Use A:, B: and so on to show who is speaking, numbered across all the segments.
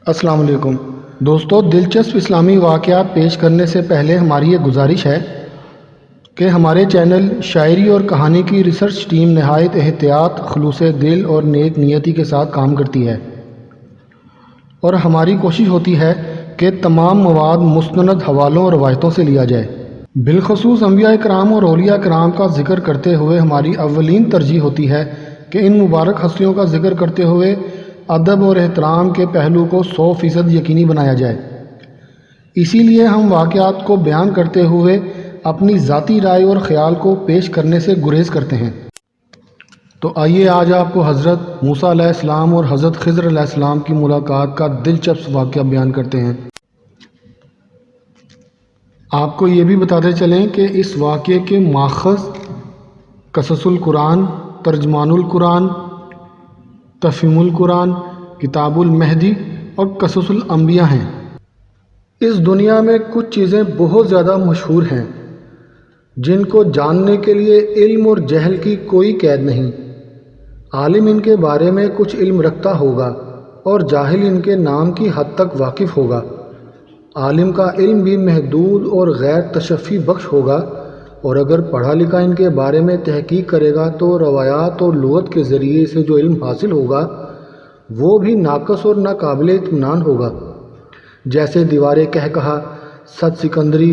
A: السلام علیکم دوستو، دلچسپ اسلامی واقعات پیش کرنے سے پہلے ہماری یہ گزارش ہے کہ ہمارے چینل شاعری اور کہانی کی ریسرچ ٹیم نہایت احتیاط، خلوص دل اور نیک نیتی کے ساتھ کام کرتی ہے، اور ہماری کوشش ہوتی ہے کہ تمام مواد مستند حوالوں اور روایتوں سے لیا جائے۔ بالخصوص انبیاء کرام اور اولیاء کرام کا ذکر کرتے ہوئے ہماری اولین ترجیح ہوتی ہے کہ ان مبارک ہستیوں کا ذکر کرتے ہوئے ادب اور احترام کے پہلو کو 100% یقینی بنایا جائے۔ اسی لیے ہم واقعات کو بیان کرتے ہوئے اپنی ذاتی رائے اور خیال کو پیش کرنے سے گریز کرتے ہیں۔ تو آئیے آج آپ کو حضرت موسیٰ علیہ السلام اور حضرت خضر علیہ السلام کی ملاقات کا دلچسپ واقعہ بیان کرتے ہیں۔ آپ کو یہ بھی بتاتے چلیں کہ اس واقعے کے ماخذ قصص القرآن، ترجمان القرآن، تفہیم القرآن، کتاب المہدی اور قصص الانبیاء ہیں۔ اس دنیا میں کچھ چیزیں بہت زیادہ مشہور ہیں جن کو جاننے کے لیے علم اور جہل کی کوئی قید نہیں۔ عالم ان کے بارے میں کچھ علم رکھتا ہوگا اور جاہل ان کے نام کی حد تک واقف ہوگا۔ عالم کا علم بھی محدود اور غیر تشفی بخش ہوگا، اور اگر پڑھا لکھا ان کے بارے میں تحقیق کرے گا تو روایات اور لغت کے ذریعے سے جو علم حاصل ہوگا وہ بھی ناقص اور ناقابل اطمینان ہوگا، جیسے دیوار کہکہا، سد سکندری،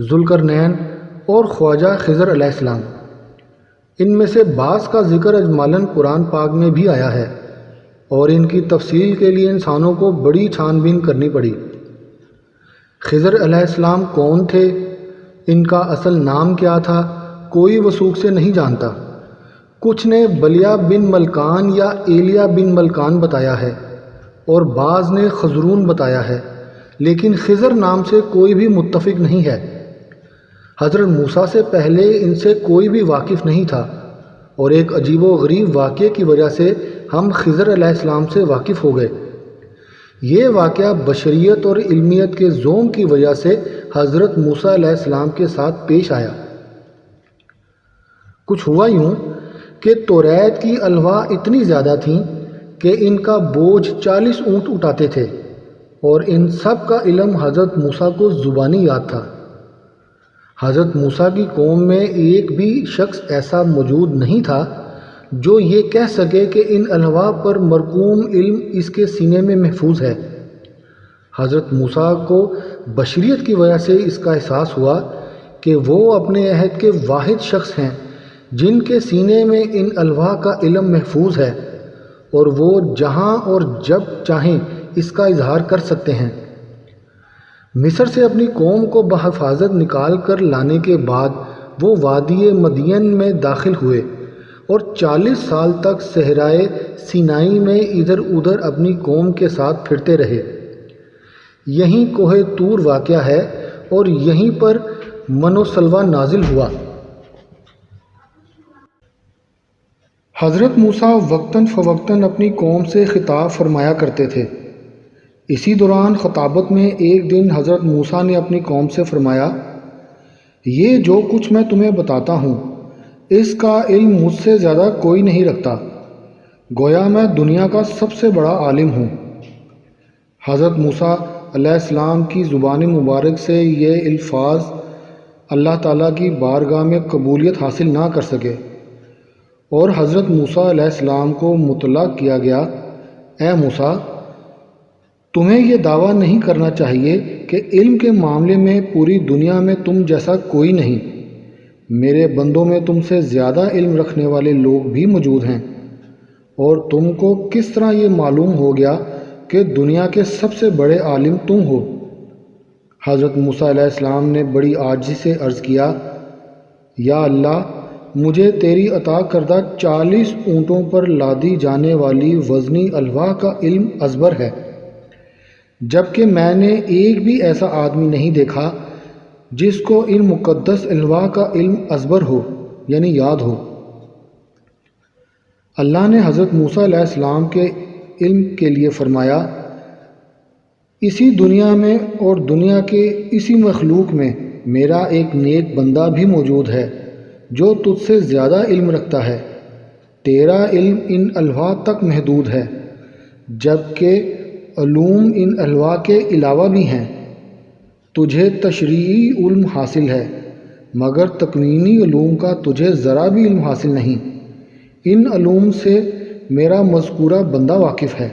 A: ذوالقرنین اور خواجہ خضر علیہ السلام۔ ان میں سے بعض کا ذکر اجمالاً قرآن پاک میں بھی آیا ہے، اور ان کی تفصیل کے لیے انسانوں کو بڑی چھان بین کرنی پڑی۔ خضر علیہ السلام کون تھے، ان کا اصل نام کیا تھا، کوئی وثوق سے نہیں جانتا۔ کچھ نے بلیہ بن ملکان یا ایلیہ بن ملکان بتایا ہے، اور بعض نے خضرون بتایا ہے، لیکن خضر نام سے کوئی بھی متفق نہیں ہے۔ حضرت موسیٰ سے پہلے ان سے کوئی بھی واقف نہیں تھا، اور ایک عجیب و غریب واقعے کی وجہ سے ہم خضر علیہ السلام سے واقف ہو گئے۔ یہ واقعہ بشریت اور علمیت کے زوم کی وجہ سے حضرت موسیٰ علیہ السلام کے ساتھ پیش آیا۔ کچھ ہوا یوں کہ توریت کی الواح اتنی زیادہ تھیں کہ ان کا بوجھ 40 اونٹ اٹھاتے تھے، اور ان سب کا علم حضرت موسیٰ کو زبانی یاد تھا۔ حضرت موسیٰ کی قوم میں ایک بھی شخص ایسا موجود نہیں تھا جو یہ کہہ سکے کہ ان الواح پر مرقوم علم اس کے سینے میں محفوظ ہے۔ حضرت موسیٰ کو بشریت کی وجہ سے اس کا احساس ہوا کہ وہ اپنے عہد کے واحد شخص ہیں جن کے سینے میں ان الواح کا علم محفوظ ہے، اور وہ جہاں اور جب چاہیں اس کا اظہار کر سکتے ہیں۔ مصر سے اپنی قوم کو بحفاظت نکال کر لانے کے بعد وہ وادی مدین میں داخل ہوئے، اور 40 سال تک صحرائے سینائی میں ادھر ادھر اپنی قوم کے ساتھ پھرتے رہے۔ یہیں کوہ طور واقع ہے، اور یہیں پر من و سلویٰ نازل ہوا۔ حضرت موسیٰ وقتاً فوقتاً اپنی قوم سے خطاب فرمایا کرتے تھے۔ اسی دوران خطابت میں ایک دن حضرت موسیٰ نے اپنی قوم سے فرمایا، یہ جو کچھ میں تمہیں بتاتا ہوں اس کا علم مجھ سے زیادہ کوئی نہیں رکھتا، گویا میں دنیا کا سب سے بڑا عالم ہوں۔ حضرت موسیٰ علیہ السلام کی زبان مبارک سے یہ الفاظ اللہ تعالیٰ کی بارگاہ میں قبولیت حاصل نہ کر سکے، اور حضرت موسیٰ علیہ السلام کو مطلع کیا گیا، اے موسیٰ، تمہیں یہ دعویٰ نہیں کرنا چاہیے کہ علم کے معاملے میں پوری دنیا میں تم جیسا کوئی نہیں۔ میرے بندوں میں تم سے زیادہ علم رکھنے والے لوگ بھی موجود ہیں، اور تم کو کس طرح یہ معلوم ہو گیا کہ دنیا کے سب سے بڑے عالم تم ہو؟ حضرت موسیٰ علیہ السلام نے بڑی عاجزی سے عرض کیا، یا اللہ، مجھے تیری عطا کردہ 40 اونٹوں پر لادی جانے والی وزنی الواح کا علم ازبر ہے، جبکہ میں نے ایک بھی ایسا آدمی نہیں دیکھا جس کو ان مقدس الواح کا علم ازبر ہو، یعنی یاد ہو۔ اللہ نے حضرت موسیٰ علیہ السلام کے علم کے لیے فرمایا، اسی دنیا میں اور دنیا کے اسی مخلوق میں میرا ایک نیک بندہ بھی موجود ہے جو تجھ سے زیادہ علم رکھتا ہے، تیرا علم ان الواح تک محدود ہے، جبکہ علوم ان الواح کے علاوہ بھی ہیں۔ تجھے تشریعی علم حاصل ہے مگر تکوینی علوم کا تجھے ذرا بھی علم حاصل نہیں۔ ان علوم سے میرا مذکورہ بندہ واقف ہے۔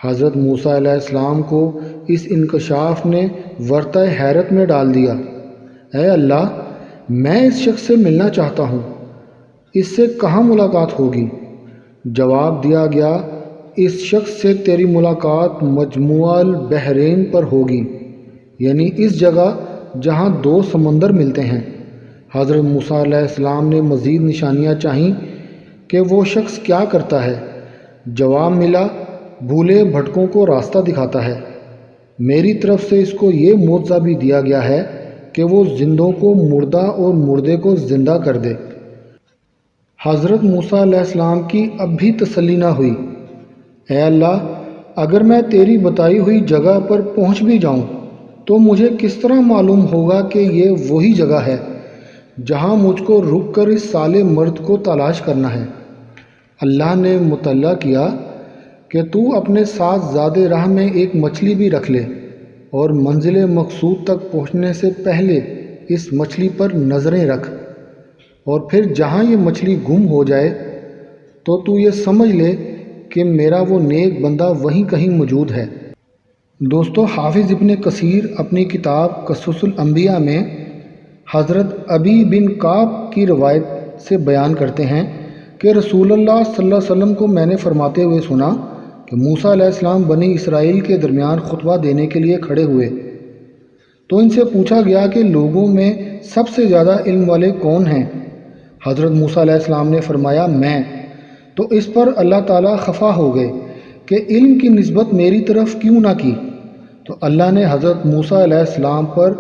A: حضرت موسیٰ علیہ السلام کو اس انکشاف نے ورطۂ حیرت میں ڈال دیا۔ اے اللہ، میں اس شخص سے ملنا چاہتا ہوں، اس سے کہاں ملاقات ہوگی؟ جواب دیا گیا، اس شخص سے تیری ملاقات مجموع البحرین پر ہوگی، یعنی اس جگہ جہاں دو سمندر ملتے ہیں۔ حضرت موسیٰ علیہ السلام نے مزید نشانیاں چاہیں کہ وہ شخص کیا کرتا ہے۔ جواب ملا، بھولے بھٹکوں کو راستہ دکھاتا ہے۔ میری طرف سے اس کو یہ معجزہ بھی دیا گیا ہے کہ وہ زندوں کو مردہ اور مردے کو زندہ کر دے۔ حضرت موسیٰ علیہ السلام کی اب بھی تسلی نہ ہوئی۔ اے اللہ، اگر میں تیری بتائی ہوئی جگہ پر پہنچ بھی جاؤں تو مجھے کس طرح معلوم ہوگا کہ یہ وہی جگہ ہے جہاں مجھ کو رک کر اس سالے مرد کو تلاش کرنا ہے؟ اللہ نے مطلع کیا کہ تو اپنے ساتھ زاد راہ میں ایک مچھلی بھی رکھ لے اور منزل مقصود تک پہنچنے سے پہلے اس مچھلی پر نظریں رکھ، اور پھر جہاں یہ مچھلی گم ہو جائے تو یہ سمجھ لے کہ میرا وہ نیک بندہ وہیں کہیں موجود ہے۔ دوستو، حافظ ابن کثیر اپنی کتاب قصص الانبیاء میں حضرت ابی بن کعب کی روایت سے بیان کرتے ہیں کہ رسول اللہ صلی اللہ علیہ وسلم کو میں نے فرماتے ہوئے سنا کہ موسیٰ علیہ السلام بنی اسرائیل کے درمیان خطبہ دینے کے لیے کھڑے ہوئے تو ان سے پوچھا گیا کہ لوگوں میں سب سے زیادہ علم والے کون ہیں؟ حضرت موسیٰ علیہ السلام نے فرمایا، میں۔ تو اس پر اللہ تعالیٰ خفا ہو گئے کہ علم کی نسبت میری طرف کیوں نہ کی؟ تو اللہ نے حضرت موسیٰ علیہ السلام پر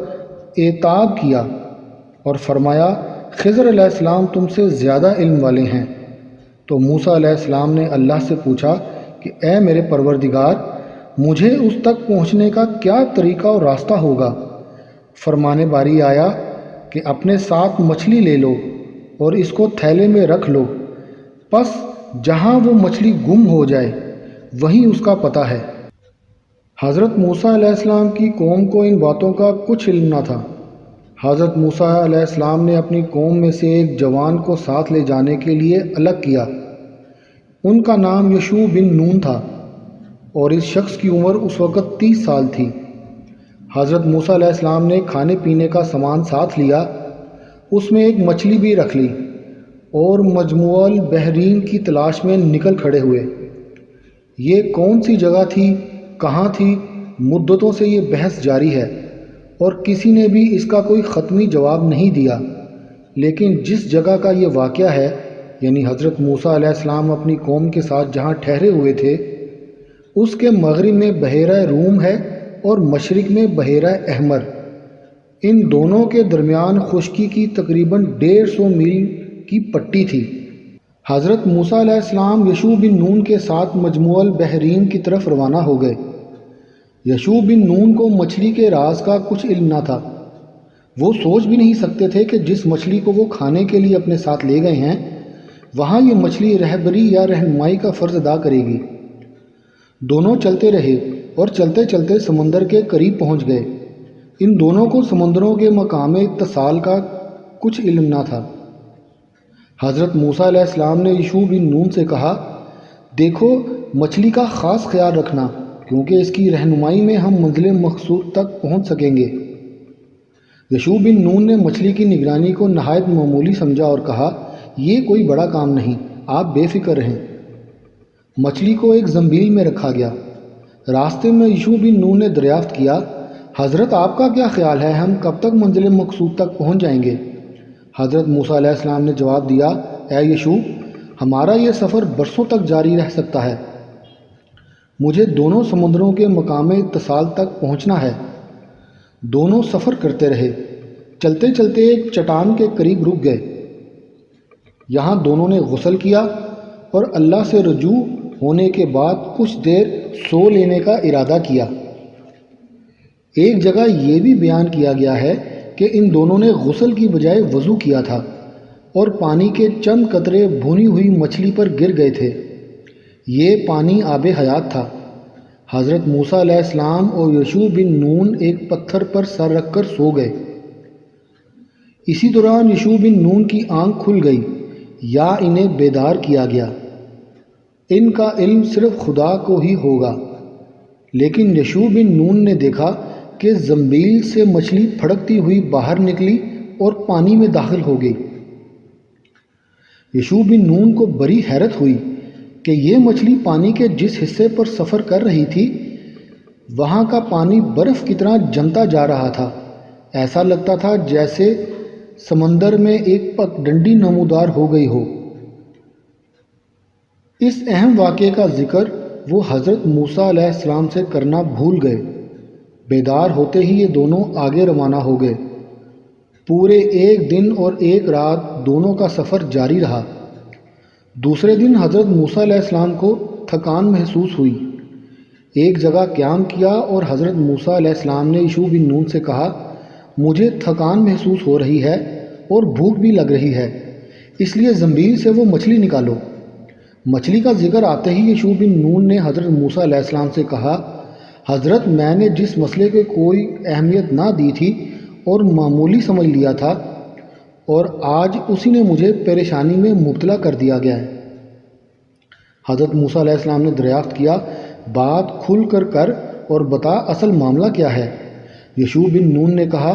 A: عتاب کیا اور فرمایا، خضر علیہ السلام تم سے زیادہ علم والے ہیں۔ تو موسیٰ علیہ السلام نے اللہ سے پوچھا کہ اے میرے پروردگار، مجھے اس تک پہنچنے کا کیا طریقہ اور راستہ ہوگا؟ فرمانے باری آیا کہ اپنے ساتھ مچھلی لے لو اور اس کو تھیلے میں رکھ لو، پس جہاں وہ مچھلی گم ہو جائے وہیں اس کا پتہ ہے۔ حضرت موسیٰ علیہ السلام کی قوم کو ان باتوں کا کچھ علم نہ تھا۔ حضرت موسیٰ علیہ السلام نے اپنی قوم میں سے ایک جوان کو ساتھ لے جانے کے لیے الگ کیا۔ ان کا نام یشوع بن نون تھا اور اس شخص کی عمر اس وقت 30 سال تھی۔ حضرت موسیٰ علیہ السلام نے کھانے پینے کا سامان ساتھ لیا، اس میں ایک مچھلی بھی رکھ لی اور مجموع البحرین کی تلاش میں نکل کھڑے ہوئے۔ یہ کون سی جگہ تھی، کہاں تھی، مدتوں سے یہ بحث جاری ہے اور کسی نے بھی اس کا کوئی حتمی جواب نہیں دیا، لیکن جس جگہ کا یہ واقعہ ہے، یعنی حضرت موسیٰ علیہ السلام اپنی قوم کے ساتھ جہاں ٹھہرے ہوئے تھے، اس کے مغرب میں بحیرہ روم ہے اور مشرق میں بحیرہ احمر۔ ان دونوں کے درمیان خشکی کی تقریباً 150 میل کی پٹی تھی۔ حضرت موسیٰ علیہ السلام یشوع بن نون کے ساتھ مجموع البحرین کی طرف روانہ ہو گئے۔ یشوع بن نون کو مچھلی کے راز کا کچھ علم نہ تھا۔ وہ سوچ بھی نہیں سکتے تھے کہ جس مچھلی کو وہ کھانے کے لیے اپنے ساتھ لے گئے ہیں وہاں یہ مچھلی رہبری یا رہنمائی کا فرض ادا کرے گی۔ دونوں چلتے رہے اور چلتے چلتے سمندر کے قریب پہنچ گئے۔ ان دونوں کو سمندروں کے مقام اتصال کا کچھ علم نہ تھا۔ حضرت موسیٰ علیہ السلام نے یشوع بن نون سے کہا، دیکھو، مچھلی کا خاص خیال رکھنا کیونکہ اس کی رہنمائی میں ہم منزل مقصود تک پہنچ سکیں گے۔ یشوع بن نون نے مچھلی کی نگرانی کو نہایت معمولی سمجھا اور کہا، یہ کوئی بڑا کام نہیں، آپ بے فکر رہیں۔ مچھلی کو ایک زنبیل میں رکھا گیا۔ راستے میں یشوع بن نون نے دریافت کیا، حضرت آپ کا کیا خیال ہے، ہم کب تک منزل مقصود تک پہنچ جائیں گے؟ حضرت موسیٰ علیہ السلام نے جواب دیا، اے یشوع، ہمارا یہ سفر برسوں تک جاری رہ سکتا ہے۔ مجھے دونوں سمندروں کے مقام اتصال تک پہنچنا ہے۔ دونوں سفر کرتے رہے، چلتے چلتے ایک چٹان کے قریب رک گئے۔ یہاں دونوں نے غسل کیا اور اللہ سے رجوع ہونے کے بعد کچھ دیر سو لینے کا ارادہ کیا۔ ایک جگہ یہ بھی بیان کیا گیا ہے کہ ان دونوں نے غسل کی بجائے وضو کیا تھا اور پانی کے چند قطرے بھونی ہوئی مچھلی پر گر گئے تھے۔ یہ پانی آب حیات تھا۔ حضرت موسیٰ علیہ السلام اور یشوع بن نون ایک پتھر پر سر رکھ کر سو گئے۔ اسی دوران یشوع بن نون کی آنکھ کھل گئی یا انہیں بیدار کیا گیا۔ ان کا علم صرف خدا کو ہی ہوگا، لیکن یشوع بن نون نے دیکھا کہ زنبیل سے مچھلی پھڑکتی ہوئی باہر نکلی اور پانی میں داخل ہو گئی۔ یشوع بن نون کو بڑی حیرت ہوئی کہ یہ مچھلی پانی کے جس حصے پر سفر کر رہی تھی وہاں کا پانی برف کی طرح جمتا جا رہا تھا۔ ایسا لگتا تھا جیسے سمندر میں ایک پگڈنڈی نمودار ہو گئی ہو۔ اس اہم واقعے کا ذکر وہ حضرت موسیٰ علیہ السلام سے کرنا بھول گئے۔ بیدار ہوتے ہی یہ دونوں آگے روانہ ہو گئے۔ پورے ایک دن اور ایک رات دونوں کا سفر جاری رہا۔ دوسرے دن حضرت موسیٰ علیہ السلام کو تھکان محسوس ہوئی۔ ایک جگہ قیام کیا اور حضرت موسیٰ علیہ السلام نے یشوع بن نون سے کہا، مجھے تھکان محسوس ہو رہی ہے اور بھوک بھی لگ رہی ہے، اس لیے زنبیل سے وہ مچھلی نکالو۔ مچھلی کا ذکر آتے ہی یشوع بن نون نے حضرت موسیٰ علیہ السلام سے کہا، حضرت میں نے جس مسئلے کو کوئی اہمیت نہ دی تھی اور معمولی سمجھ لیا تھا، اور آج اسی نے مجھے پریشانی میں مبتلا کر دیا گیا ہے۔ حضرت موسیٰ علیہ السلام نے دریافت کیا، بات کھل کر اور بتا اصل معاملہ کیا ہے۔ یشوع بن نون نے کہا،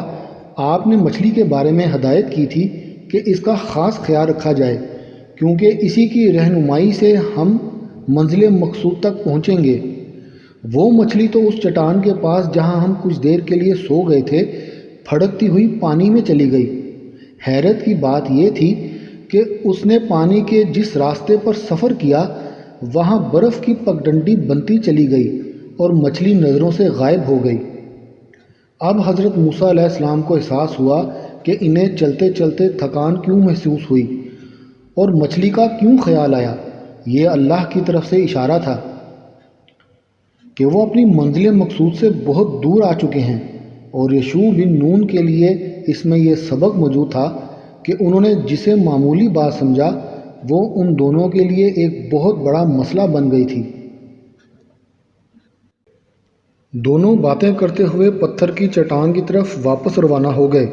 A: آپ نے مچھلی کے بارے میں ہدایت کی تھی کہ اس کا خاص خیال رکھا جائے، کیونکہ اسی کی رہنمائی سے ہم منزل مقصود تک پہنچیں گے۔ وہ مچھلی تو اس چٹان کے پاس جہاں ہم کچھ دیر کے لیے سو گئے تھے پھڑکتی ہوئی پانی میں چلی گئی۔ حیرت کی بات یہ تھی کہ اس نے پانی کے جس راستے پر سفر کیا وہاں برف کی پگڈنڈی بنتی چلی گئی اور مچھلی نظروں سے غائب ہو گئی۔ اب حضرت موسیٰ علیہ السلام کو احساس ہوا کہ انہیں چلتے چلتے تھکان کیوں محسوس ہوئی اور مچھلی کا کیوں خیال آیا۔ یہ اللہ کی طرف سے اشارہ تھا کہ وہ اپنی منزل مقصود سے بہت دور آ چکے ہیں، اور یشوع بن نون کے لیے اس میں یہ سبق موجود تھا کہ انہوں نے جسے معمولی بات سمجھا وہ ان دونوں کے لیے ایک بہت بڑا مسئلہ بن گئی تھی۔ دونوں باتیں کرتے ہوئے پتھر کی چٹان کی طرف واپس روانہ ہو گئے۔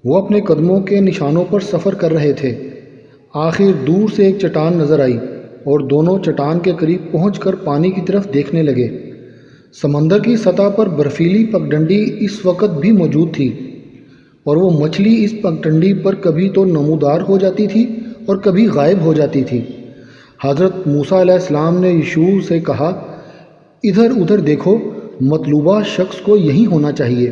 A: وہ اپنے قدموں کے نشانوں پر سفر کر رہے تھے۔ آخر دور سے ایک چٹان نظر آئی اور دونوں چٹان کے قریب پہنچ کر پانی کی طرف دیکھنے لگے۔ سمندر کی سطح پر برفیلی پگڈنڈی اس وقت بھی موجود تھی، اور وہ مچھلی اس پگڈنڈی پر کبھی تو نمودار ہو جاتی تھی اور کبھی غائب ہو جاتی تھی۔ حضرت موسیٰ علیہ السلام نے یشوع سے کہا، ادھر ادھر دیکھو، مطلوبہ شخص کو یہی ہونا چاہیے۔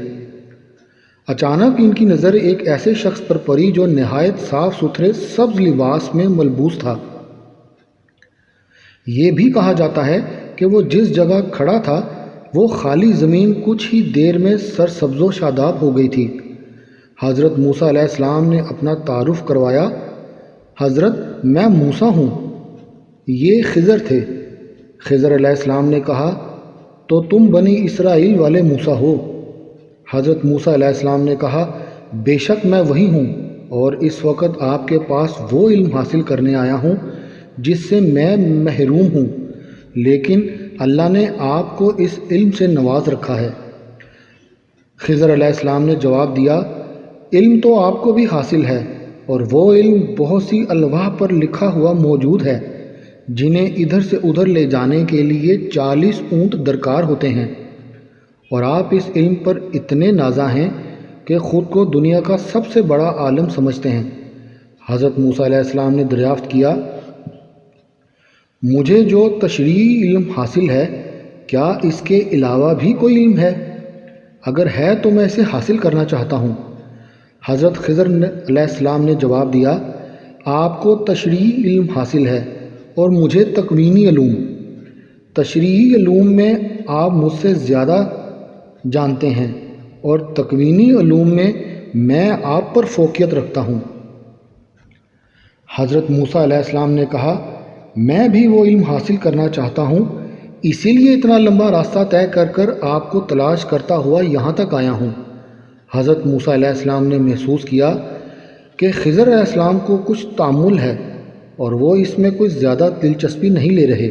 A: اچانک ان کی نظر ایک ایسے شخص پر پڑی جو نہایت صاف ستھرے سبز لباس میں ملبوس تھا۔ یہ بھی کہا جاتا ہے کہ وہ جس جگہ کھڑا تھا وہ خالی زمین کچھ ہی دیر میں سرسبز و شاداب ہو گئی تھی۔ حضرت موسیٰ علیہ السلام نے اپنا تعارف کروایا، حضرت میں موسیٰ ہوں، یہ خضر تھے۔ خضر علیہ السلام نے کہا، تو تم بنی اسرائیل والے موسیٰ ہو؟ حضرت موسیٰ علیہ السلام نے کہا، بے شک میں وہی ہوں، اور اس وقت آپ کے پاس وہ علم حاصل کرنے آیا ہوں جس سے میں محروم ہوں، لیکن اللہ نے آپ کو اس علم سے نواز رکھا ہے۔ خضر علیہ السلام نے جواب دیا، علم تو آپ کو بھی حاصل ہے، اور وہ علم بہت سی الواح پر لکھا ہوا موجود ہے جنہیں ادھر سے ادھر لے جانے کے لیے 40 اونٹ درکار ہوتے ہیں، اور آپ اس علم پر اتنے نازا ہیں کہ خود کو دنیا کا سب سے بڑا عالم سمجھتے ہیں۔ حضرت موسیٰ علیہ السلام نے دریافت کیا، مجھے جو تشریعی علم حاصل ہے کیا اس کے علاوہ بھی کوئی علم ہے؟ اگر ہے تو میں اسے حاصل کرنا چاہتا ہوں۔ حضرت خضر علیہ السلام نے جواب دیا، آپ کو تشریعی علم حاصل ہے اور مجھے تکوینی علوم۔ تشریعی علوم میں آپ مجھ سے زیادہ جانتے ہیں، اور تکوینی علوم میں میں آپ پر فوقیت رکھتا ہوں۔ حضرت موسیٰ علیہ السلام نے کہا، میں بھی وہ علم حاصل کرنا چاہتا ہوں، اسی لیے اتنا لمبا راستہ طے کر آپ کو تلاش کرتا ہوا یہاں تک آیا ہوں۔ حضرت موسیٰ علیہ السلام نے محسوس کیا کہ خضر علیہ السلام کو کچھ تامل ہے اور وہ اس میں کوئی زیادہ دلچسپی نہیں لے رہے۔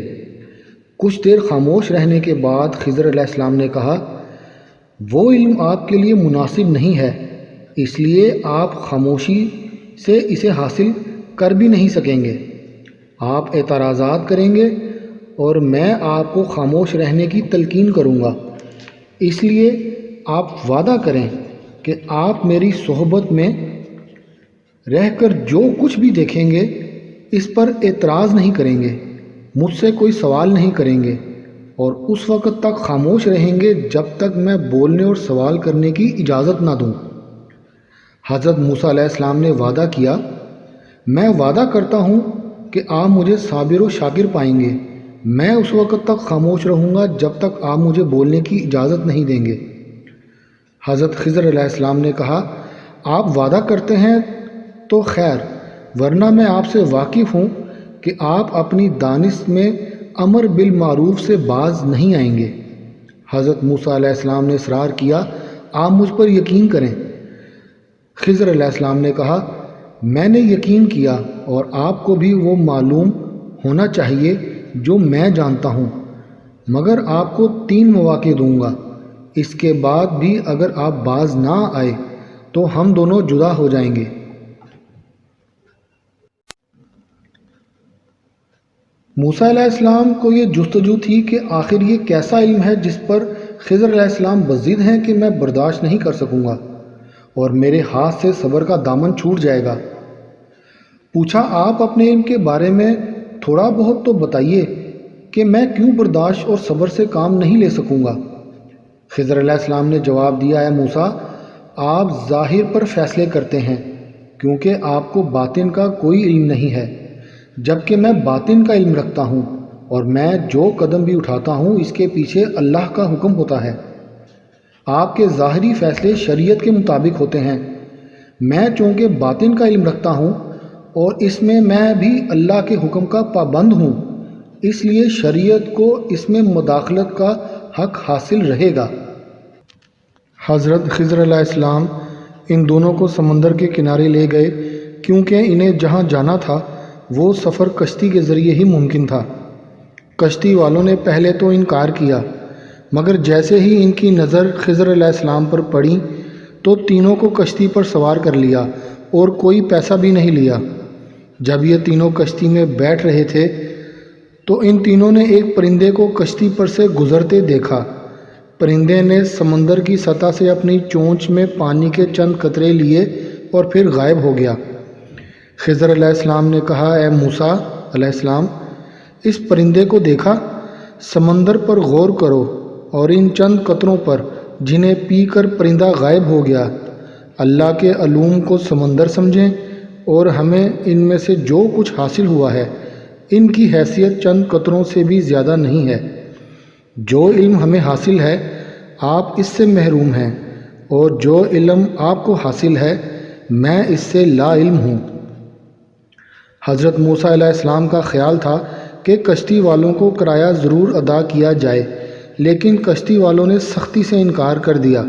A: کچھ دیر خاموش رہنے کے بعد خضر علیہ السلام نے کہا، وہ علم آپ کے لیے مناسب نہیں ہے، اس لیے آپ خاموشی سے اسے حاصل کر بھی نہیں سکیں گے۔ آپ اعتراضات کریں گے اور میں آپ کو خاموش رہنے کی تلقین کروں گا، اس لیے آپ وعدہ کریں کہ آپ میری صحبت میں رہ کر جو کچھ بھی دیکھیں گے اس پر اعتراض نہیں کریں گے، مجھ سے کوئی سوال نہیں کریں گے، اور اس وقت تک خاموش رہیں گے جب تک میں بولنے اور سوال کرنے کی اجازت نہ دوں۔ حضرت موسیٰ علیہ السلام نے وعدہ کیا، میں وعدہ کرتا ہوں کہ آپ مجھے صابر و شاکر پائیں گے، میں اس وقت تک خاموش رہوں گا جب تک آپ مجھے بولنے کی اجازت نہیں دیں گے۔ حضرت خضر علیہ السلام نے کہا، آپ وعدہ کرتے ہیں تو خیر، ورنہ میں آپ سے واقف ہوں کہ آپ اپنی دانش میں امر بالمعروف سے باز نہیں آئیں گے۔ حضرت موسیٰ علیہ السلام نے اصرار کیا، آپ مجھ پر یقین کریں۔ خضر علیہ السلام نے کہا، میں نے یقین کیا اور آپ کو بھی وہ معلوم ہونا چاہیے جو میں جانتا ہوں، مگر آپ کو 3 مواقع دوں گا، اس کے بعد بھی اگر آپ باز نہ آئے تو ہم دونوں جدا ہو جائیں گے۔ موسیٰ علیہ السلام کو یہ جستجو تھی کہ آخر یہ کیسا علم ہے جس پر خضر علیہ السلام بضد ہیں کہ میں برداشت نہیں کر سکوں گا اور میرے ہاتھ سے صبر کا دامن چھوٹ جائے گا۔ پوچھا، آپ اپنے علم کے بارے میں تھوڑا بہت تو بتائیے کہ میں کیوں برداشت اور صبر سے کام نہیں لے سکوں گا۔ خضر علیہ السلام نے جواب دیا، اے موسیٰ، آپ ظاہر پر فیصلے کرتے ہیں کیونکہ آپ کو باطن کا کوئی علم نہیں ہے، جبکہ میں باطن کا علم رکھتا ہوں اور میں جو قدم بھی اٹھاتا ہوں اس کے پیچھے اللہ کا حکم ہوتا ہے۔ آپ کے ظاہری فیصلے شریعت کے مطابق ہوتے ہیں، میں چونکہ باطن کا علم رکھتا ہوں اور اس میں بھی اللہ کے حکم کا پابند ہوں، اس لیے شریعت کو اس میں مداخلت کا حق حاصل رہے گا۔ حضرت خضر علیہ السلام ان دونوں کو سمندر کے کنارے لے گئے کیونکہ انہیں جہاں جانا تھا وہ سفر کشتی کے ذریعے ہی ممکن تھا۔ کشتی والوں نے پہلے تو انکار کیا، مگر جیسے ہی ان کی نظر خضر علیہ السلام پر پڑی تو تینوں کو کشتی پر سوار کر لیا اور کوئی پیسہ بھی نہیں لیا۔ جب یہ تینوں کشتی میں بیٹھ رہے تھے تو ان تینوں نے ایک پرندے کو کشتی پر سے گزرتے دیکھا۔ پرندے نے سمندر کی سطح سے اپنی چونچ میں پانی کے چند قطرے لیے اور پھر غائب ہو گیا۔ خضر علیہ السلام نے کہا، اے موسیٰ علیہ السلام، اس پرندے کو دیکھا؟ سمندر پر غور کرو اور ان چند قطروں پر جنہیں پی کر پرندہ غائب ہو گیا۔ اللہ کے علوم کو سمندر سمجھیں اور ہمیں ان میں سے جو کچھ حاصل ہوا ہے ان کی حیثیت چند قطروں سے بھی زیادہ نہیں ہے۔ جو علم ہمیں حاصل ہے آپ اس سے محروم ہیں، اور جو علم آپ کو حاصل ہے میں اس سے لا علم ہوں۔ حضرت موسیٰ علیہ السلام کا خیال تھا کہ کشتی والوں کو کرایہ ضرور ادا کیا جائے، لیکن کشتی والوں نے سختی سے انکار کر دیا۔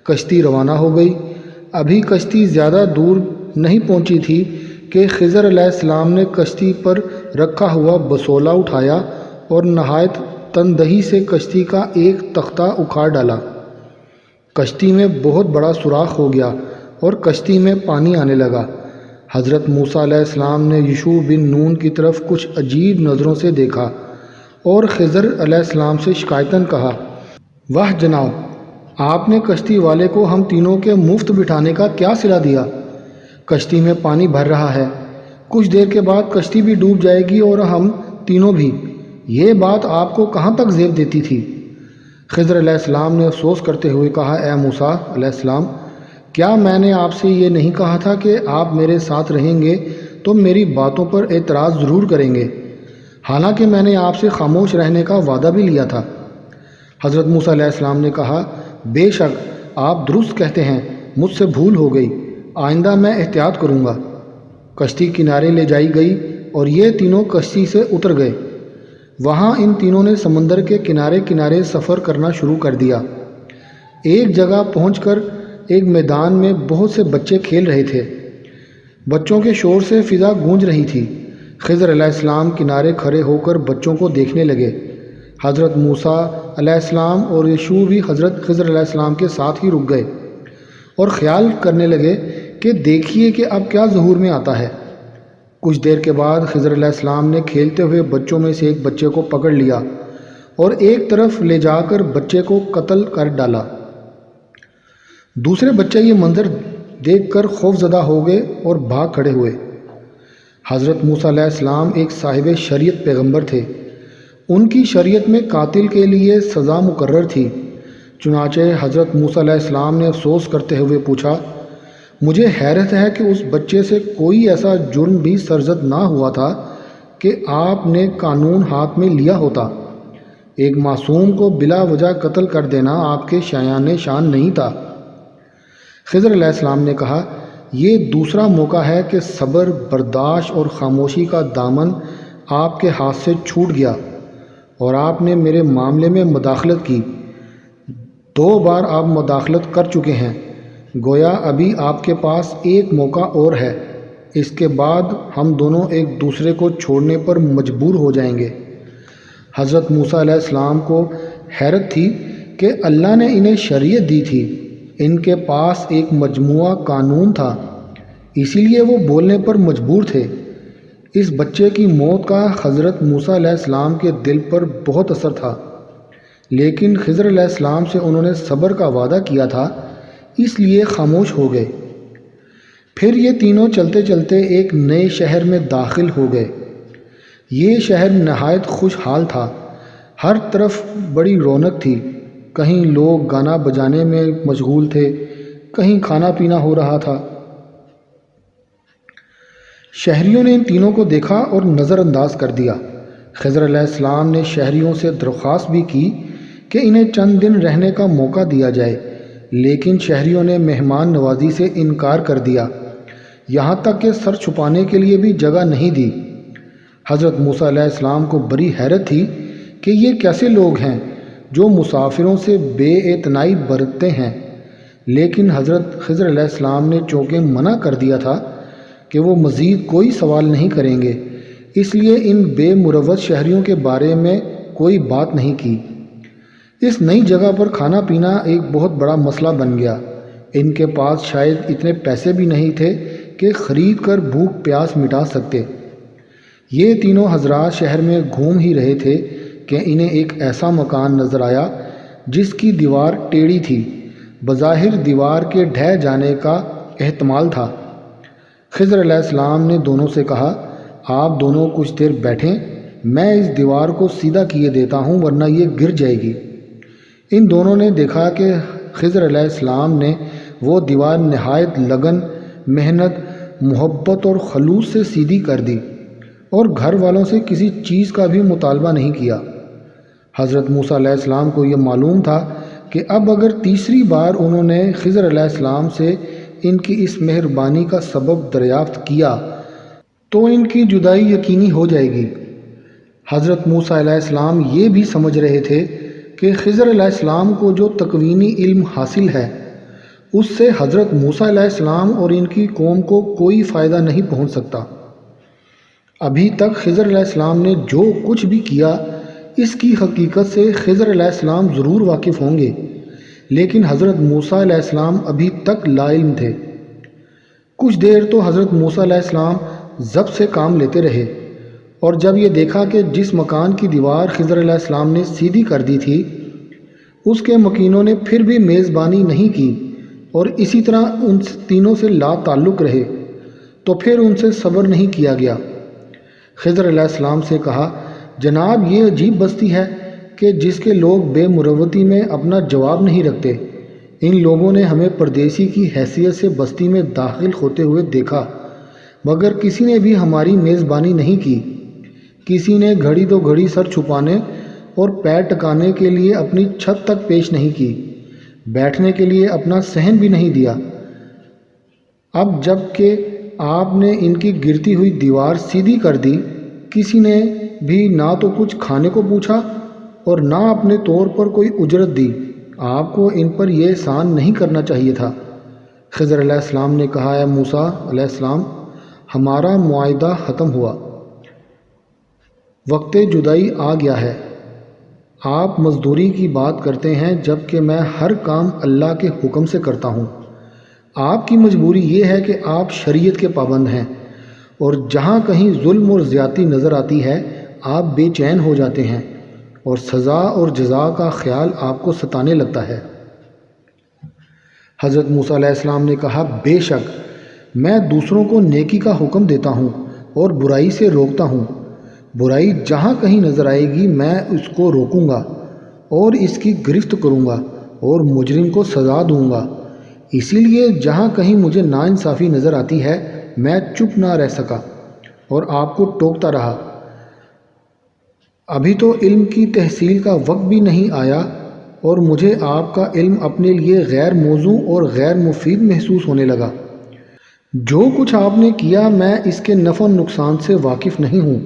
A: کشتی روانہ ہو گئی۔ ابھی کشتی زیادہ دور نہیں پہنچی تھی کہ خضر علیہ السلام نے کشتی پر رکھا ہوا بسولہ اٹھایا اور نہایت تندہی سے کشتی کا ایک تختہ اکھاڑ ڈالا۔ کشتی میں بہت بڑا سوراخ ہو گیا اور کشتی میں پانی آنے لگا۔ حضرت موسیٰ علیہ السلام نے یشوع بن نون کی طرف کچھ عجیب نظروں سے دیکھا اور خضر علیہ السلام سے شکایتاً کہا، واہ جناب، آپ نے کشتی والے کو ہم تینوں کے مفت بٹھانے کا کیا صلہ دیا؟ کشتی میں پانی بھر رہا ہے، کچھ دیر کے بعد کشتی بھی ڈوب جائے گی اور ہم تینوں بھی۔ یہ بات آپ کو کہاں تک زیب دیتی تھی؟ خضر علیہ السلام نے افسوس کرتے ہوئے کہا، اے موسیٰ علیہ السلام، کیا میں نے آپ سے یہ نہیں کہا تھا کہ آپ میرے ساتھ رہیں گے تو میری باتوں پر اعتراض ضرور کریں گے؟ حالانکہ میں نے آپ سے خاموش رہنے کا وعدہ بھی لیا تھا۔ حضرت موسیٰ علیہ السلام نے کہا، بے شک آپ درست کہتے ہیں، مجھ سے بھول ہو گئی، آئندہ میں احتیاط کروں گا۔ کشتی کنارے لے جائی گئی اور یہ تینوں کشتی سے اتر گئے۔ وہاں ان تینوں نے سمندر کے کنارے کنارے سفر کرنا شروع کر دیا۔ ایک جگہ پہنچ کر ایک میدان میں بہت سے بچے کھیل رہے تھے۔ بچوں کے شور سے فضا گونج رہی تھی۔ خضر علیہ السلام کنارے کھڑے ہو کر بچوں کو دیکھنے لگے۔ حضرت موسیٰ علیہ السلام اور یشوع بھی حضرت خضر علیہ السلام کے ساتھ ہی رک گئے اور خیال کرنے لگے کہ دیکھیے کہ اب کیا ظہور میں آتا ہے۔ کچھ دیر کے بعد خضر علیہ السلام نے کھیلتے ہوئے بچوں میں سے ایک بچے کو پکڑ لیا اور ایک طرف لے جا کر بچے کو قتل کر ڈالا۔ دوسرے بچے یہ منظر دیکھ کر خوف زدہ ہو گئے اور بھاگ کھڑے ہوئے۔ حضرت موسیٰ علیہ السلام ایک صاحب شریعت پیغمبر تھے۔ ان کی شریعت میں قاتل کے لیے سزا مقرر تھی۔ چنانچہ حضرت موسیٰ علیہ السلام نے افسوس کرتے ہوئے پوچھا، مجھے حیرت ہے کہ اس بچے سے کوئی ایسا جرم بھی سرزد نہ ہوا تھا کہ آپ نے قانون ہاتھ میں لیا ہوتا۔ ایک معصوم کو بلا وجہ قتل کر دینا آپ کے شایان شان نہیں تھا۔ خضر علیہ السلام نے کہا، یہ دوسرا موقع ہے کہ صبر، برداشت اور خاموشی کا دامن آپ کے ہاتھ سے چھوٹ گیا اور آپ نے میرے معاملے میں مداخلت کی۔ 2 بار آپ مداخلت کر چکے ہیں، گویا ابھی آپ کے پاس ایک موقع اور ہے، اس کے بعد ہم دونوں ایک دوسرے کو چھوڑنے پر مجبور ہو جائیں گے۔ حضرت موسیٰ علیہ السلام کو حیرت تھی کہ اللہ نے انہیں شریعت دی تھی، ان کے پاس ایک مجموعہ قانون تھا، اسی لیے وہ بولنے پر مجبور تھے۔ اس بچے کی موت کا حضرت موسیٰ علیہ السلام کے دل پر بہت اثر تھا، لیکن خضر علیہ السلام سے انہوں نے صبر کا وعدہ کیا تھا، اس لیے خاموش ہو گئے۔ پھر یہ تینوں چلتے چلتے ایک نئے شہر میں داخل ہو گئے۔ یہ شہر نہایت خوشحال تھا، ہر طرف بڑی رونق تھی، کہیں لوگ گانا بجانے میں مشغول تھے، کہیں کھانا پینا ہو رہا تھا۔ شہریوں نے ان تینوں کو دیکھا اور نظر انداز کر دیا۔ خضر علیہ السلام نے شہریوں سے درخواست بھی کی کہ انہیں چند دن رہنے کا موقع دیا جائے، لیکن شہریوں نے مہمان نوازی سے انکار کر دیا، یہاں تک کہ سر چھپانے کے لیے بھی جگہ نہیں دی۔ حضرت موسیٰ علیہ السلام کو بڑی حیرت تھی کہ یہ کیسے لوگ ہیں جو مسافروں سے بے اعتنائی برتتے ہیں، لیکن حضرت خضر علیہ السلام نے چونکہ منع کر دیا تھا کہ وہ مزید کوئی سوال نہیں کریں گے، اس لیے ان بے مروت شہریوں کے بارے میں کوئی بات نہیں کی۔ اس نئی جگہ پر کھانا پینا ایک بہت بڑا مسئلہ بن گیا۔ ان کے پاس شاید اتنے پیسے بھی نہیں تھے کہ خرید کر بھوک پیاس مٹا سکتے۔ یہ تینوں حضرات شہر میں گھوم ہی رہے تھے کہ انہیں ایک ایسا مکان نظر آیا جس کی دیوار ٹیڑھی تھی، بظاہر دیوار کے ڈھہ جانے کا احتمال تھا۔ خضر علیہ السلام نے دونوں سے کہا، آپ دونوں کچھ دیر بیٹھیں، میں اس دیوار کو سیدھا کیے دیتا ہوں ورنہ یہ گر جائے گی۔ ان دونوں نے دیکھا کہ خضر علیہ السلام نے وہ دیوار نہایت لگن، محنت، محبت اور خلوص سے سیدھی کر دی اور گھر والوں سے کسی چیز کا بھی مطالبہ نہیں کیا۔ حضرت موسیٰ علیہ السلام کو یہ معلوم تھا کہ اب اگر تیسری بار انہوں نے خضر علیہ السلام سے ان کی اس مہربانی کا سبب دریافت کیا تو ان کی جدائی یقینی ہو جائے گی۔ حضرت موسیٰ علیہ السلام یہ بھی سمجھ رہے تھے کہ خضر علیہ السلام کو جو تکوینی علم حاصل ہے اس سے حضرت موسیٰ علیہ السلام اور ان کی قوم کو کوئی فائدہ نہیں پہنچ سکتا۔ ابھی تک خضر علیہ السلام نے جو کچھ بھی کیا اس کی حقیقت سے خضر علیہ السلام ضرور واقف ہوں گے، لیکن حضرت موسیٰ علیہ السلام ابھی تک لا علم تھے۔ کچھ دیر تو حضرت موسیٰ علیہ السلام ضبط سے کام لیتے رہے، اور جب یہ دیکھا کہ جس مکان کی دیوار خضر علیہ السلام نے سیدھی کر دی تھی اس کے مکینوں نے پھر بھی میزبانی نہیں کی اور اسی طرح ان تینوں سے لا تعلق رہے، تو پھر ان سے صبر نہیں کیا گیا۔ خضر علیہ السلام سے کہا، جناب یہ عجیب بستی ہے کہ جس کے لوگ بے مروتی میں اپنا جواب نہیں رکھتے۔ ان لوگوں نے ہمیں پردیسی کی حیثیت سے بستی میں داخل ہوتے ہوئے دیکھا، مگر کسی نے بھی ہماری میزبانی نہیں کی۔ کسی نے گھڑی تو گھڑی سر چھپانے اور پیر ٹکانے کے لیے اپنی چھت تک پیش نہیں کی، بیٹھنے کے لیے اپنا صحن بھی نہیں دیا۔ اب جب کہ آپ نے ان کی گرتی ہوئی دیوار سیدھی کر دی، کسی نے بھی نہ تو کچھ کھانے کو پوچھا اور نہ اپنے طور پر کوئی اجرت دی۔ آپ کو ان پر یہ احسان نہیں کرنا چاہیے تھا۔ خضر علیہ السلام نے کہا، اے موسیٰ علیہ السلام، ہمارا معاہدہ ختم ہوا، وقت جدائی آ گیا ہے۔ آپ مزدوری کی بات کرتے ہیں جبکہ میں ہر کام اللہ کے حکم سے کرتا ہوں۔ آپ کی مجبوری یہ ہے کہ آپ شریعت کے پابند ہیں، اور جہاں کہیں ظلم اور زیادتی نظر آتی ہے آپ بے چین ہو جاتے ہیں، اور سزا اور جزا کا خیال آپ کو ستانے لگتا ہے۔ حضرت موسیٰ علیہ السلام نے کہا، بے شک میں دوسروں کو نیکی کا حکم دیتا ہوں اور برائی سے روکتا ہوں۔ برائی جہاں کہیں نظر آئے گی میں اس کو روکوں گا اور اس کی گرفت کروں گا اور مجرم کو سزا دوں گا۔ اسی لیے جہاں کہیں مجھے ناانصافی نظر آتی ہے میں چپ نہ رہ سکا اور آپ کو ٹوکتا رہا۔ ابھی تو علم کی تحصیل کا وقت بھی نہیں آیا اور مجھے آپ کا علم اپنے لیے غیر موزوں اور غیر مفید محسوس ہونے لگا۔ جو کچھ آپ نے کیا میں اس کے نفع و نقصان سے واقف نہیں ہوں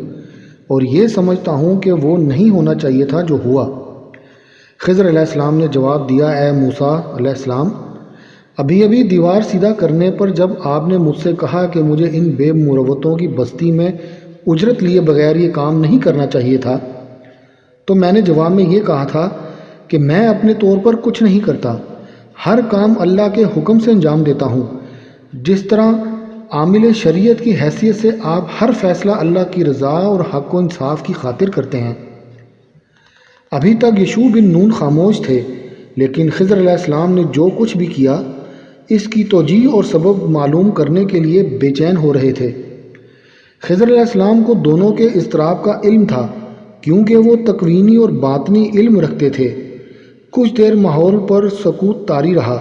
A: اور یہ سمجھتا ہوں کہ وہ نہیں ہونا چاہیے تھا جو ہوا۔ خضر علیہ السلام نے جواب دیا، اے موسیٰ علیہ السلام، ابھی دیوار سیدھا کرنے پر جب آپ نے مجھ سے کہا کہ مجھے ان بے مروتوں کی بستی میں اجرت لیے بغیر یہ کام نہیں کرنا چاہیے تھا، تو میں نے جواب میں یہ کہا تھا کہ میں اپنے طور پر کچھ نہیں کرتا، ہر کام اللہ کے حکم سے انجام دیتا ہوں۔ جس طرح عامل شریعت کی حیثیت سے آپ ہر فیصلہ اللہ کی رضا اور حق و انصاف کی خاطر کرتے ہیں۔ ابھی تک یشوع بن نون خاموش تھے، لیکن خضر علیہ السلام نے جو کچھ بھی کیا اس کی توجیہ اور سبب معلوم کرنے کے لیے بے چین ہو رہے تھے۔ خضر علیہ السلام کو دونوں کے اضطراب کا علم تھا، کیونکہ وہ تکوینی اور باطنی علم رکھتے تھے۔ کچھ دیر ماحول پر سکوت طاری رہا۔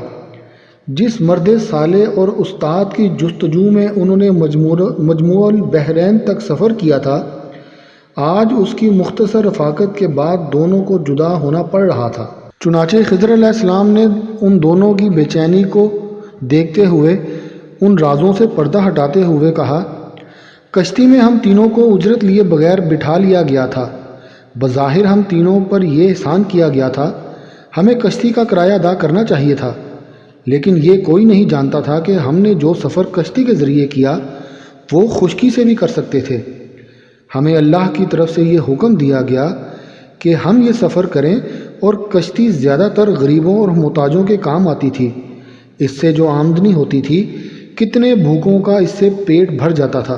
A: جس مرد صالح اور استاد کی جستجو میں انہوں نے مجموع البحرین تک سفر کیا تھا، آج اس کی مختصر رفاقت کے بعد دونوں کو جدا ہونا پڑ رہا تھا۔ چنانچہ خضر علیہ السلام نے ان دونوں کی بے چینی کو دیکھتے ہوئے ان رازوں سے پردہ ہٹاتے ہوئے کہا، کشتی میں ہم تینوں کو اجرت لیے بغیر بٹھا لیا گیا تھا۔ بظاہر ہم تینوں پر یہ احسان کیا گیا تھا، ہمیں کشتی کا کرایہ ادا کرنا چاہیے تھا، لیکن یہ کوئی نہیں جانتا تھا کہ ہم نے جو سفر کشتی کے ذریعے کیا وہ خشکی سے بھی کر سکتے تھے۔ ہمیں اللہ کی طرف سے یہ حکم دیا گیا کہ ہم یہ سفر کریں، اور کشتی زیادہ تر غریبوں اور محتاجوں کے کام آتی تھی۔ اس سے جو آمدنی ہوتی تھی کتنے بھوکوں کا اس سے پیٹ بھر جاتا تھا۔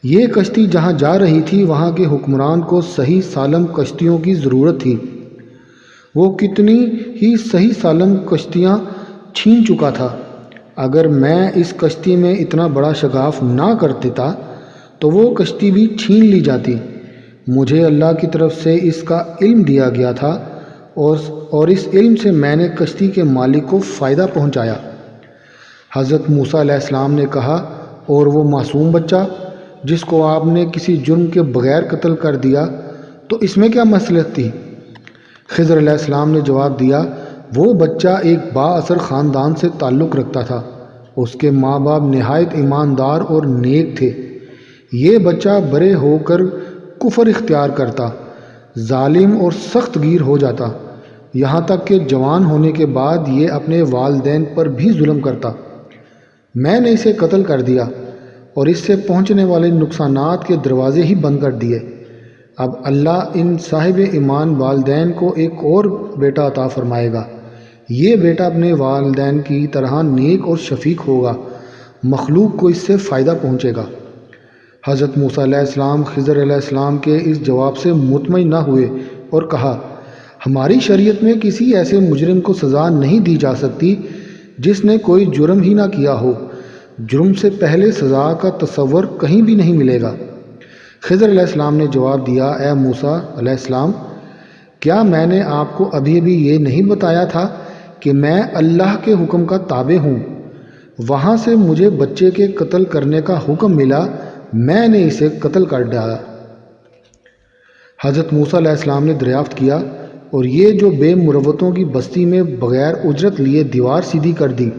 A: یہ کشتی جہاں جا رہی تھی وہاں کے حکمران کو صحیح سالم کشتیوں کی ضرورت تھی۔ وہ کتنی ہی صحیح سالم کشتیاں چھین چکا تھا۔ اگر میں اس کشتی میں اتنا بڑا شگاف نہ کر دیتا تو وہ کشتی بھی چھین لی جاتی۔ مجھے اللہ کی طرف سے اس کا علم دیا گیا تھا اور اس علم سے میں نے کشتی کے مالک کو فائدہ پہنچایا۔ حضرت موسیٰ علیہ السلام نے کہا، اور وہ معصوم بچہ جس کو آپ نے کسی جرم کے بغیر قتل کر دیا تو اس میں کیا مصلحت تھی؟ خضر علیہ السلام نے جواب دیا، وہ بچہ ایک با اثر خاندان سے تعلق رکھتا تھا، اس کے ماں باپ نہایت ایماندار اور نیک تھے۔ یہ بچہ بڑے ہو کر کفر اختیار کرتا، ظالم اور سخت گیر ہو جاتا، یہاں تک کہ جوان ہونے کے بعد یہ اپنے والدین پر بھی ظلم کرتا۔ میں نے اسے قتل کر دیا اور اس سے پہنچنے والے نقصانات کے دروازے ہی بند کر دیے۔ اب اللہ ان صاحب ایمان والدین کو ایک اور بیٹا عطا فرمائے گا۔ یہ بیٹا اپنے والدین کی طرح نیک اور شفیق ہوگا، مخلوق کو اس سے فائدہ پہنچے گا۔ حضرت موسیٰ علیہ السلام خضر علیہ السلام کے اس جواب سے مطمئن نہ ہوئے اور کہا، ہماری شریعت میں کسی ایسے مجرم کو سزا نہیں دی جا سکتی جس نے کوئی جرم ہی نہ کیا ہو۔ جرم سے پہلے سزا کا تصور کہیں بھی نہیں ملے گا۔ خضر علیہ السلام نے جواب دیا، اے موسیٰ علیہ السلام، کیا میں نے آپ کو ابھی یہ نہیں بتایا تھا کہ میں اللہ کے حکم کا تابع ہوں؟ وہاں سے مجھے بچے کے قتل کرنے کا حکم ملا، میں نے اسے قتل کر ڈالا۔ حضرت موسیٰ علیہ السلام نے دریافت کیا، اور یہ جو بے مروتوں کی بستی میں بغیر اجرت لیے دیوار سیدھی کر دی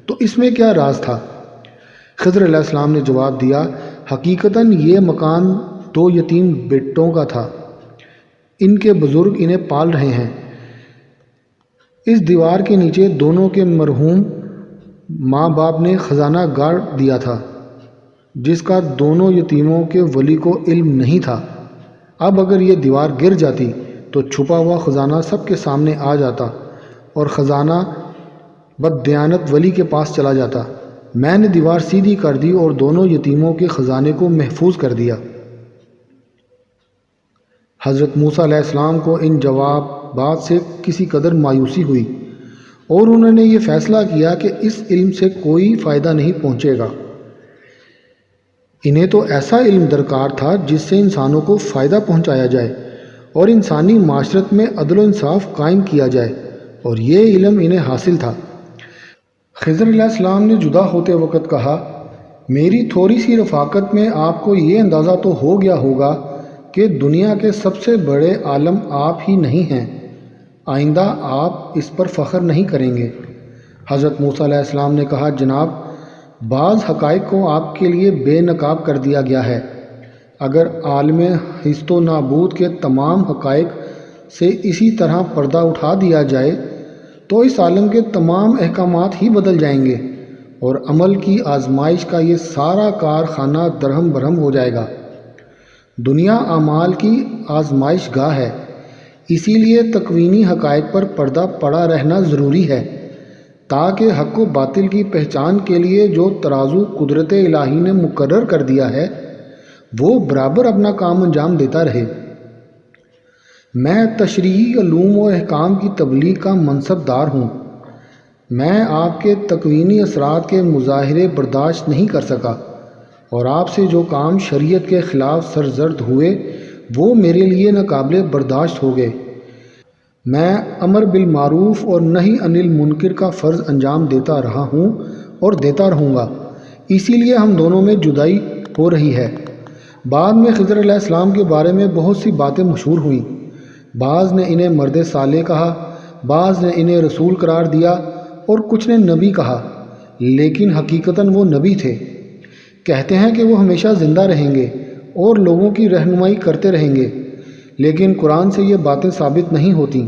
A: تو اس میں کیا راز تھا؟ خضر علیہ السلام نے جواب دیا، حقیقتاً یہ مکان 2 یتیم بیٹوں کا تھا، ان کے بزرگ انہیں پال رہے ہیں۔ اس دیوار کے نیچے دونوں کے مرحوم ماں باپ نے خزانہ گاڑ دیا تھا جس کا دونوں یتیموں کے ولی کو علم نہیں تھا۔ اب اگر یہ دیوار گر جاتی تو چھپا ہوا خزانہ سب کے سامنے آ جاتا اور خزانہ بددیانت ولی کے پاس چلا جاتا۔ میں نے دیوار سیدھی کر دی اور دونوں یتیموں کے خزانے کو محفوظ کر دیا۔ حضرت موسیٰ علیہ السلام کو ان جوابات سے کسی قدر مایوسی ہوئی اور انہوں نے یہ فیصلہ کیا کہ اس علم سے کوئی فائدہ نہیں پہنچے گا۔ انہیں تو ایسا علم درکار تھا جس سے انسانوں کو فائدہ پہنچایا جائے اور انسانی معاشرت میں عدل و انصاف قائم کیا جائے، اور یہ علم انہیں حاصل تھا۔ خضر علیہ السلام نے جدا ہوتے وقت کہا، میری تھوڑی سی رفاقت میں آپ کو یہ اندازہ تو ہو گیا ہوگا کہ دنیا کے سب سے بڑے عالم آپ ہی نہیں ہیں، آئندہ آپ اس پر فخر نہیں کریں گے۔ حضرت موسیٰ علیہ السلام نے کہا، جناب، بعض حقائق کو آپ کے لیے بے نقاب کر دیا گیا ہے۔ اگر عالم ہست و نابود کے تمام حقائق سے اسی طرح پردہ اٹھا دیا جائے تو اس عالم کے تمام احکامات ہی بدل جائیں گے اور عمل کی آزمائش کا یہ سارا کارخانہ درہم برہم ہو جائے گا۔ دنیا اعمال کی آزمائش گاہ ہے، اسی لیے تکوینی حقائق پر پردہ پڑا رہنا ضروری ہے تاکہ حق و باطل کی پہچان کے لیے جو ترازو قدرت الہی نے مقرر کر دیا ہے وہ برابر اپنا کام انجام دیتا رہے۔ میں تشریعی علوم و احکام کی تبلیغ کا منصب دار ہوں۔ میں آپ کے تکوینی اثرات کے مظاہرے برداشت نہیں کر سکا اور آپ سے جو کام شریعت کے خلاف سرزد ہوئے وہ میرے لیے ناقابل برداشت ہو گئے۔ میں امر بالمعروف اور نہی عن المنکر کا فرض انجام دیتا رہا ہوں اور دیتا رہوں گا، اسی لیے ہم دونوں میں جدائی ہو رہی ہے۔ بعد میں خضر علیہ السلام کے بارے میں بہت سی باتیں مشہور ہوئیں۔ بعض نے انہیں مرد صالح کہا، بعض نے انہیں رسول قرار دیا اور کچھ نے نبی کہا، لیکن حقیقتاً وہ نبی تھے۔ کہتے ہیں کہ وہ ہمیشہ زندہ رہیں گے اور لوگوں کی رہنمائی کرتے رہیں گے، لیکن قرآن سے یہ باتیں ثابت نہیں ہوتیں۔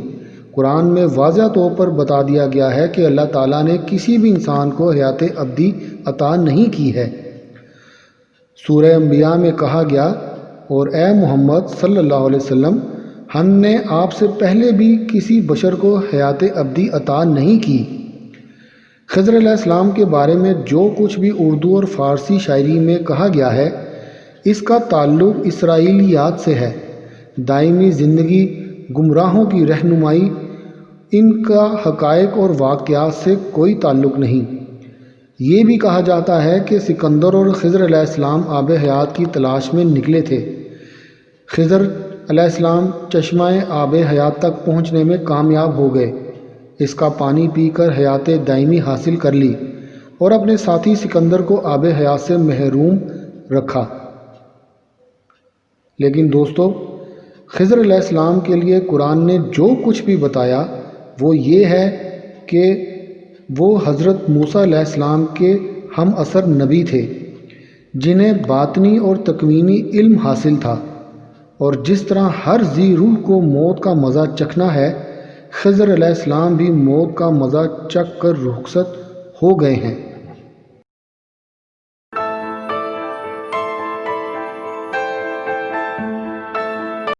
A: قرآن میں واضح طور پر بتا دیا گیا ہے کہ اللہ تعالیٰ نے کسی بھی انسان کو حیات ابدی عطا نہیں کی ہے۔ سورہ انبیاء میں کہا گیا، اور اے محمد صلی اللہ علیہ وسلم، ہم نے آپ سے پہلے بھی کسی بشر کو حیات ابدی عطا نہیں کی۔ خضر علیہ السلام کے بارے میں جو کچھ بھی اردو اور فارسی شاعری میں کہا گیا ہے اس کا تعلق اسرائیلیات سے ہے۔ دائمی زندگی، گمراہوں کی رہنمائی، ان کا حقائق اور واقعات سے کوئی تعلق نہیں۔ یہ بھی کہا جاتا ہے کہ سکندر اور خضر علیہ السلام آب حیات کی تلاش میں نکلے تھے۔ خضر علیہ السلام چشمہ آب حیات تک پہنچنے میں کامیاب ہو گئے، اس کا پانی پی کر حیات دائمی حاصل کر لی اور اپنے ساتھی سکندر کو آب حیات سے محروم رکھا۔ لیکن دوستو، خضر علیہ السلام کے لیے قرآن نے جو کچھ بھی بتایا وہ یہ ہے کہ وہ حضرت موسیٰ علیہ السلام کے ہم عصر نبی تھے جنہیں باطنی اور تکوینی علم حاصل تھا، اور جس طرح ہر ذی روح کو موت کا مزہ چکھنا ہے، خضر علیہ السلام بھی موت کا مزہ چکھ کر رخصت ہو گئے ہیں۔